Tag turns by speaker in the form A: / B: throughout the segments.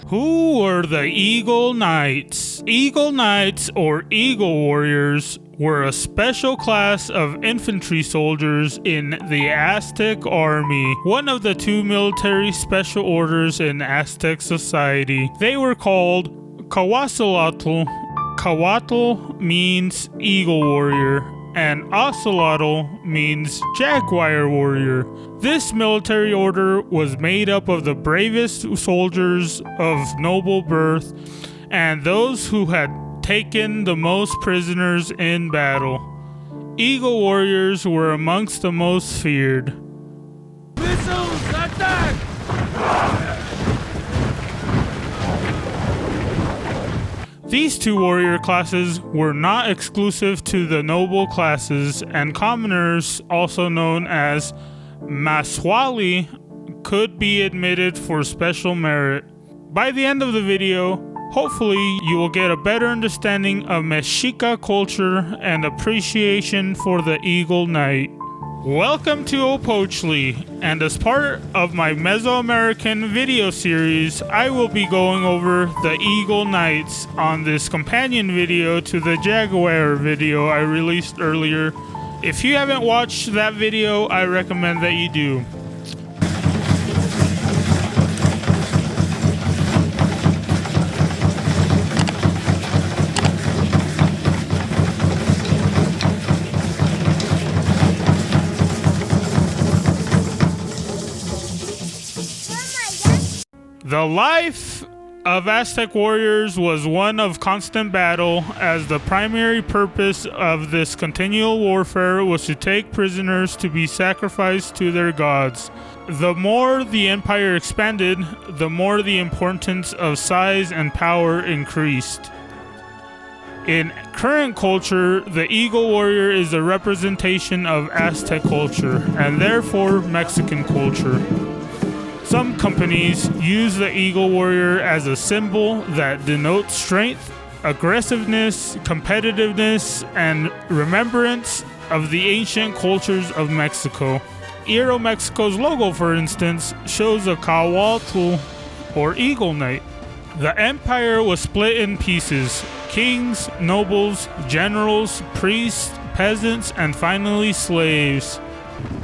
A: Who were the Eagle Knights? Eagle Knights, or Eagle Warriors, were a special class of infantry soldiers in the Aztec army, one of the two military special orders in Aztec society. They were called Cahuatzolotl. Cahuatl means eagle warrior, and Ocelotl means jaguar warrior. This military order was made up of the bravest soldiers of noble birth and those who had taken the most prisoners in battle. Eagle warriors were amongst the most feared.
B: Missiles, attack!
A: These two warrior classes were not exclusive to the noble classes, and commoners, also known as Maswali, could be admitted for special merit. By the end of the video, hopefully you will get a better understanding of Mexica culture and appreciation for the Eagle Knight. Welcome to Opochtli, and as part of my Mesoamerican video series, I will be going over the Eagle Knights on this companion video to the Jaguar video I released earlier. If you haven't watched that video, I recommend that you do. The life of Aztec warriors was one of constant battle, as the primary purpose of this continual warfare was to take prisoners to be sacrificed to their gods. The more the empire expanded, the more the importance of size and power increased. In current culture, the Eagle Warrior is a representation of Aztec culture, and therefore Mexican culture. Some companies use the Eagle Warrior as a symbol that denotes strength, aggressiveness, competitiveness, and remembrance of the ancient cultures of Mexico. Aeromexico's logo, for instance, shows a Cahuatl, or Eagle Knight. The empire was split in pieces: kings, nobles, generals, priests, peasants, and finally slaves.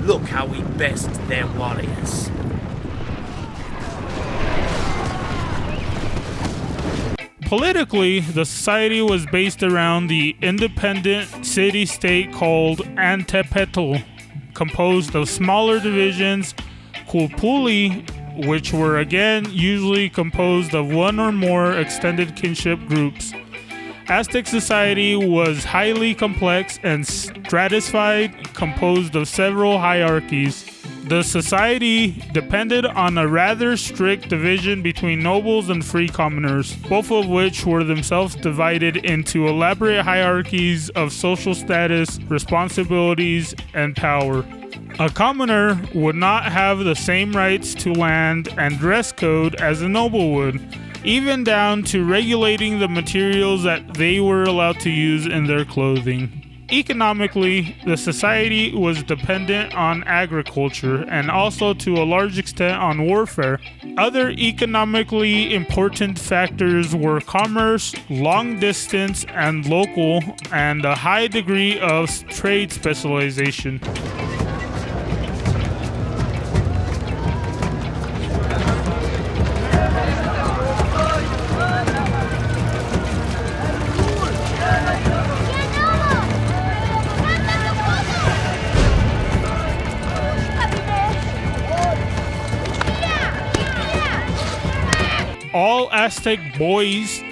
B: Look how we best them warriors.
A: Politically, the society was based around the independent city-state called Antepetl, composed of smaller divisions, Culpuli, which were again usually composed of one or more extended kinship groups. Aztec society was highly complex and stratified, composed of several hierarchies. The society depended on a rather strict division between nobles and free commoners, both of which were themselves divided into elaborate hierarchies of social status, responsibilities, and power. A commoner would not have the same rights to land and dress code as a noble would, even down to regulating the materials that they were allowed to use in their clothing. Economically, the society was dependent on agriculture and also to a large extent on warfare. Other economically important factors were commerce, long distance and local, and a high degree of trade specialization. All Aztec boys,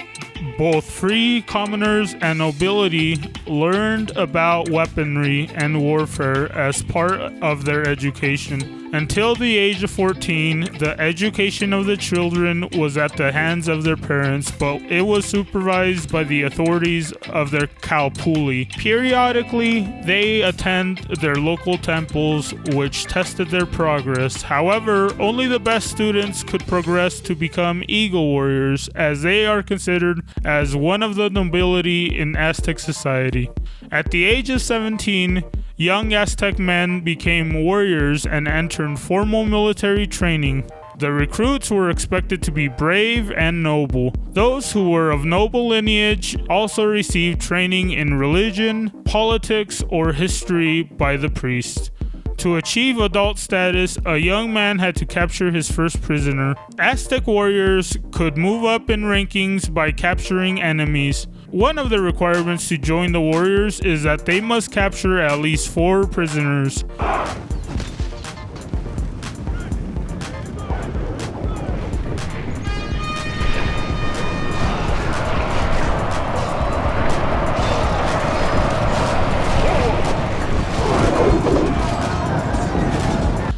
A: both free commoners and nobility, learned about weaponry and warfare as part of their education. Until the age of 14, the education of the children was at the hands of their parents, but it was supervised by the authorities of their Calpuli. Periodically, they attend their local temples, which tested their progress. However, only the best students could progress to become Eagle Warriors, as they are considered as one of the nobility in Aztec society. At the age of 17, young Aztec men became warriors and entered formal military training. The recruits were expected to be brave and noble. Those who were of noble lineage also received training in religion, politics, or history by the priest. To achieve adult status, a young man had to capture his first prisoner. Aztec warriors could move up in rankings by capturing enemies. One of the requirements to join the warriors is that they must capture at least 4 prisoners.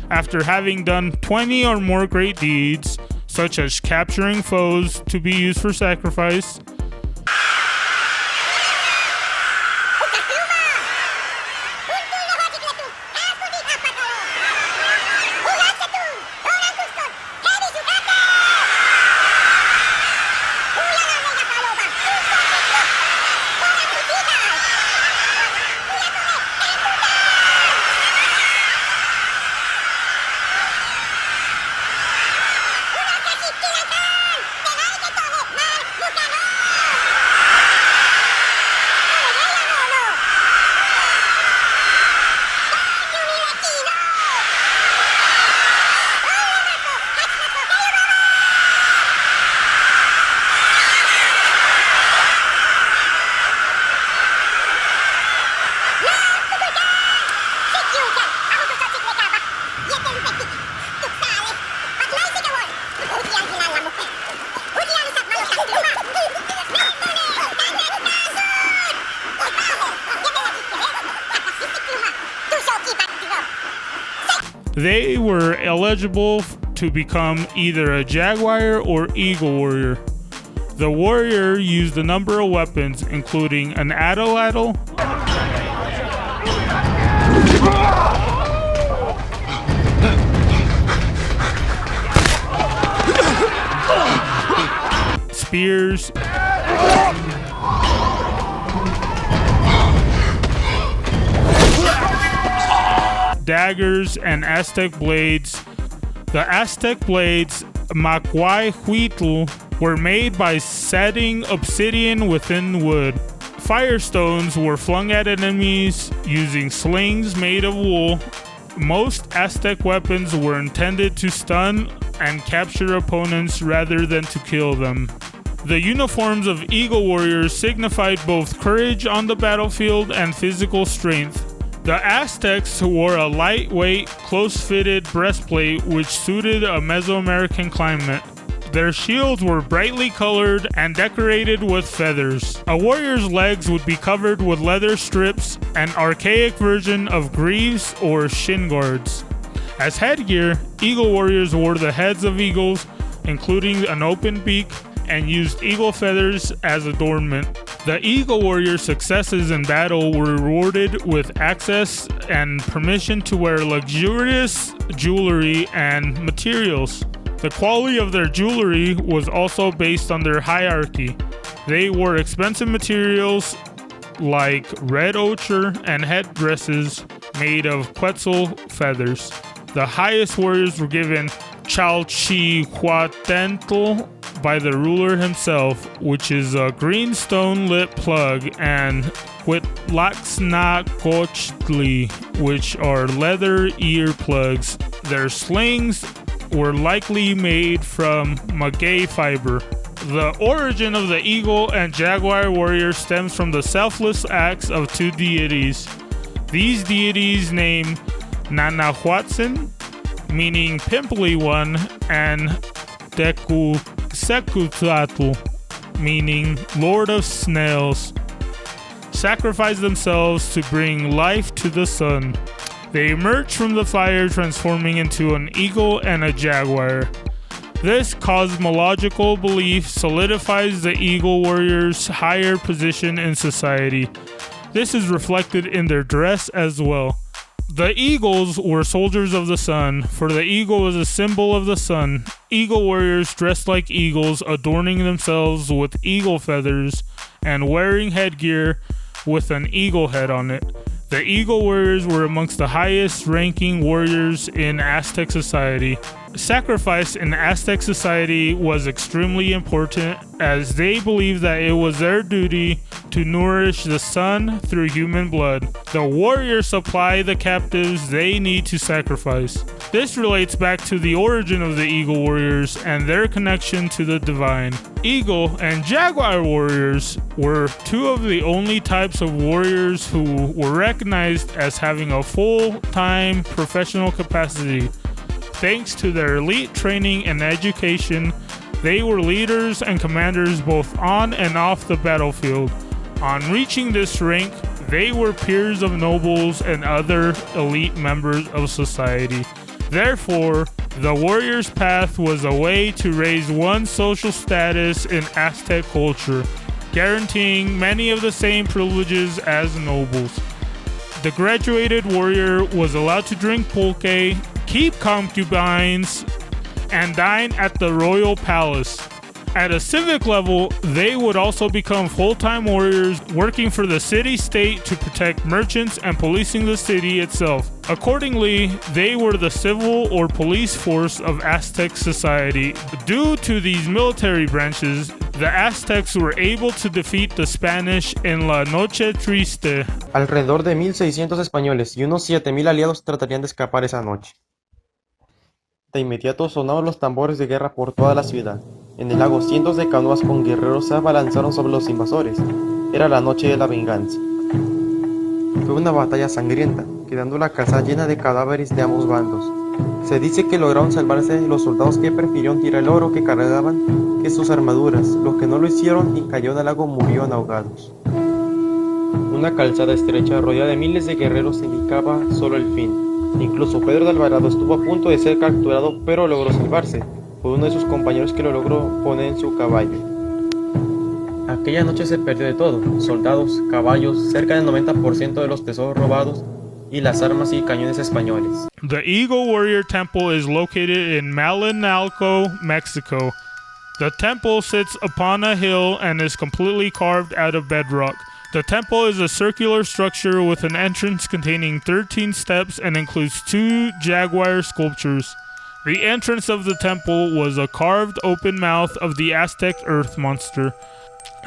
A: After having done 20 or more great deeds, such as capturing foes to be used for sacrifice, they were eligible to become either a jaguar or eagle warrior. The warrior used a number of weapons, including an atlatl, spears, daggers, and Aztec blades. The Aztec blades, Macuahuitl, were made by setting obsidian within wood. Firestones were flung at enemies using slings made of wool. Most Aztec weapons were intended to stun and capture opponents rather than to kill them. The uniforms of eagle warriors signified both courage on the battlefield and physical strength. The Aztecs wore a lightweight, close-fitted breastplate which suited a Mesoamerican climate. Their shields were brightly colored and decorated with feathers. A warrior's legs would be covered with leather strips, an archaic version of greaves or shin guards. As headgear, eagle warriors wore the heads of eagles, including an open beak, and used eagle feathers as adornment. The eagle warrior's successes in battle were rewarded with access and permission to wear luxurious jewelry and materials. The quality of their jewelry was also based on their hierarchy. They wore expensive materials like red ochre and headdresses made of quetzal feathers. The highest warriors were given Chalchihuatentl by the ruler himself, which is a green stone lit plug, and Huitlaxnacochtli, which are leather ear plugs. Their slings were likely made from maguey fiber. The origin of the eagle and jaguar warrior stems from the selfless acts of 2 deities. These deities named Nanahuatzin, meaning pimply one, and Tecusecutlatl, meaning Lord of Snails, sacrificed themselves to bring life to the sun. They emerged from the fire, transforming into an eagle and a jaguar. This cosmological belief solidifies the eagle warriors' higher position in society. This is reflected in their dress as well. The eagles were soldiers of the sun, for the eagle was a symbol of the sun. Eagle warriors dressed like eagles, adorning themselves with eagle feathers and wearing headgear with an eagle head on it. The eagle warriors were amongst the highest ranking warriors in Aztec society. Sacrifice in Aztec society was extremely important, as they believed that it was their duty to nourish the sun through human blood. The warriors supply the captives they need to sacrifice. This relates back to the origin of the Eagle warriors and their connection to the divine. Eagle and Jaguar warriors were two of the only types of warriors who were recognized as having a full-time professional capacity. Thanks to their elite training and education, they were leaders and commanders both on and off the battlefield. On reaching this rank, they were peers of nobles and other elite members of society. Therefore, the warrior's path was a way to raise one's social status in Aztec culture, guaranteeing many of the same privileges as nobles. The graduated warrior was allowed to drink pulque, keep concubines, and dine at the royal palace. At a civic level, they would also become full-time warriors working for the city-state to protect merchants and policing the city itself. Accordingly, they were the civil or police force of Aztec society. Due to these military branches, the Aztecs were able to defeat the Spanish in La Noche Triste.
C: Alrededor de 1.600 españoles y unos 7.000 aliados tratarían de escapar esa noche. De inmediato sonaron los tambores de guerra por toda la ciudad. En el lago cientos de canoas con guerreros se abalanzaron sobre los invasores. Era la noche de la venganza. Fue una batalla sangrienta, quedando la calzada llena de cadáveres de ambos bandos. Se dice que lograron salvarse los soldados que prefirieron tirar el oro que cargaban que sus armaduras. Los que no lo hicieron y cayeron al lago murieron ahogados. Una calzada estrecha rodeada de miles de guerreros indicaba solo el fin. Incluso Pedro de Alvarado estuvo a punto de ser capturado, pero logró salvarse por uno de sus compañeros que lo logró poner en su caballo. Aquella noche se perdió de todo: soldados, caballos, cerca del 90% de los tesoros robados y las armas y cañones españoles.
A: The Eagle Warrior Temple is located in Malinalco, Mexico. The temple sits upon a hill and is completely carved out of bedrock. The temple is a circular structure with an entrance containing 13 steps and includes 2 jaguar sculptures. The entrance of the temple was a carved open mouth of the Aztec earth monster.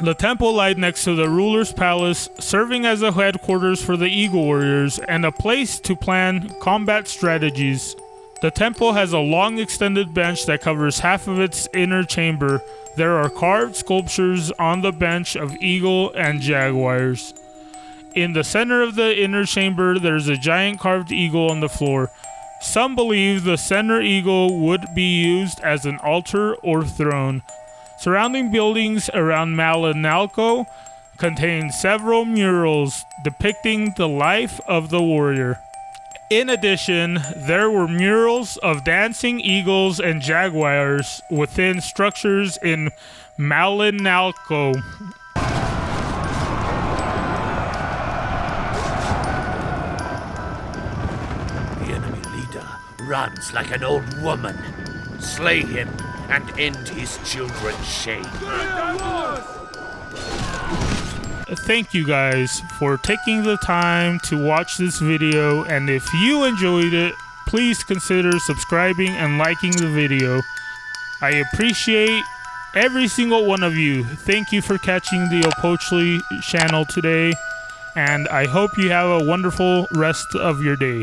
A: The temple lied next to the ruler's palace, serving as a headquarters for the Eagle Warriors and a place to plan combat strategies. The temple has a long extended bench that covers half of its inner chamber. There are carved sculptures on the bench of eagle and jaguars. In the center of the inner chamber, there's a giant carved eagle on the floor. Some believe the center eagle would be used as an altar or throne. Surrounding buildings around Malinalco contain several murals depicting the life of the warrior. In addition, there were murals of dancing eagles and jaguars within structures in Malinalco.
B: The enemy leader runs like an old woman. Slay him and end his children's shame.
A: Thank you guys for taking the time to watch this video, and if you enjoyed it, please consider subscribing and liking the video. I appreciate every single one of you. Thank you for catching the Opochtli channel today, and I hope you have a wonderful rest of your day.